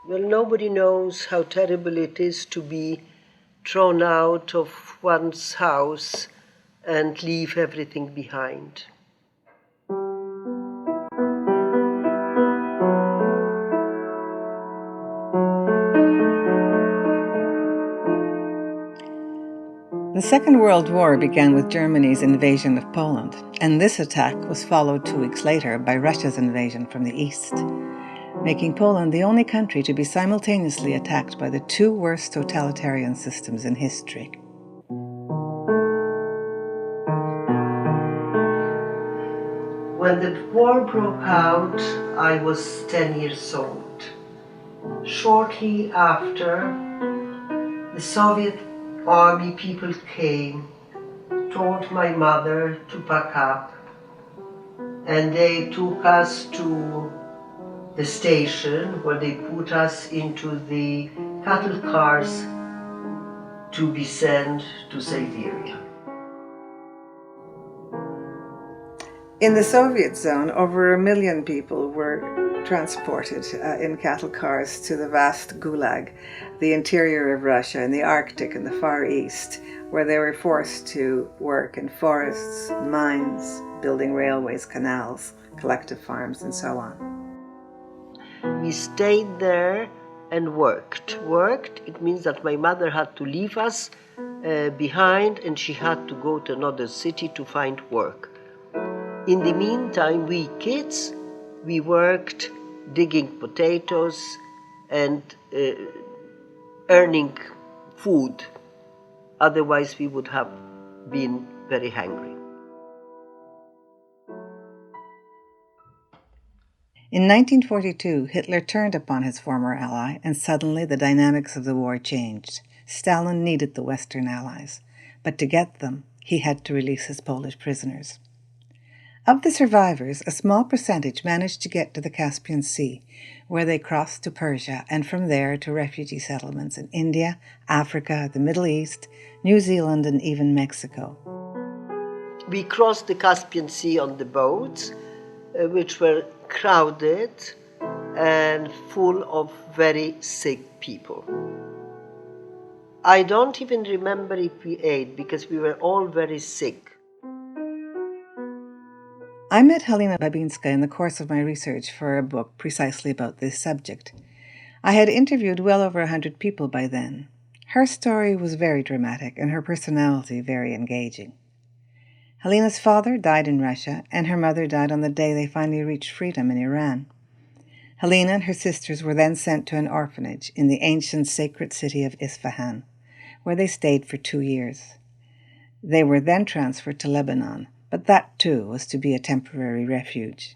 Well, nobody knows how terrible it is to be thrown out of one's house and leave everything behind. The Second World War began with Germany's invasion of Poland, and this attack was followed 2 weeks later by Russia's invasion from the east, making Poland the only country to be simultaneously attacked by the 2 worst totalitarian systems in history. When the war broke out, I was 10 years old. Shortly after, the Soviet army people came, told my mother to pack up, and they took us to the station where they put us into the cattle cars to be sent to Siberia. In the Soviet zone, over 1 million people were transported in cattle cars to the vast Gulag, the interior of Russia, in the Arctic and the Far East, where they were forced to work in forests, mines, building railways, canals, collective farms, and so on. We stayed there and worked. It means that my mother had to leave us behind, and she had to go to another city to find work. In the meantime, we kids, we worked digging potatoes and earning food. Otherwise, we would have been very hungry. In 1942, Hitler turned upon his former ally, and suddenly the dynamics of the war changed. Stalin needed the Western allies, but to get them, he had to release his Polish prisoners. Of the survivors, a small percentage managed to get to the Caspian Sea, where they crossed to Persia and from there to refugee settlements in India, Africa, the Middle East, New Zealand, and even Mexico. We crossed the Caspian Sea on the boats, which were crowded and full of very sick people. I don't even remember if we ate because we were all very sick. I met Halina Babinska in the course of my research for a book precisely about this subject. I had interviewed well over 100 people by then. Her story was very dramatic and her personality very engaging. Halina's father died in Russia, and her mother died on the day they finally reached freedom in Iran. Halina and her sisters were then sent to an orphanage in the ancient sacred city of Isfahan, where they stayed for 2 years. They were then transferred to Lebanon, but that too was to be a temporary refuge.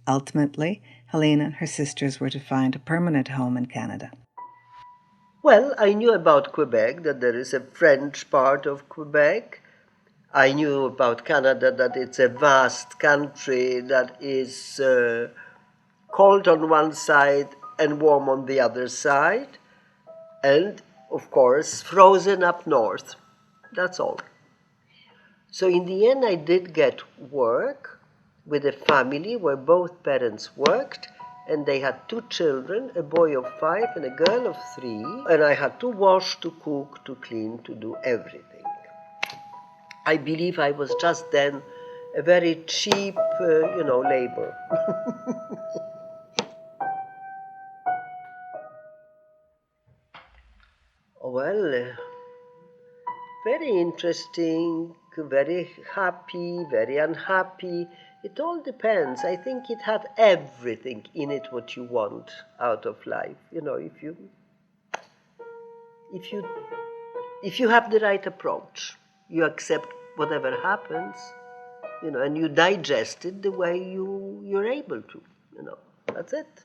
Ultimately, Halina and her sisters were to find a permanent home in Canada. Well, I knew about Quebec, that there is a French part of Quebec. I knew about Canada, that it's a vast country that is cold on one side and warm on the other side. And, of course, frozen up north. That's all. So in the end, I did get work with a family where both parents worked, and they had 2 children, a boy of 5 and a girl of 3, and I had to wash, to cook, to clean, to do everything. I believe I was just then a very cheap, labor. Well, very interesting, very happy, very unhappy. It all depends. I think it had everything in it what you want out of life. If you have the right approach, you accept whatever happens, and you digest it the way you're able to. That's it.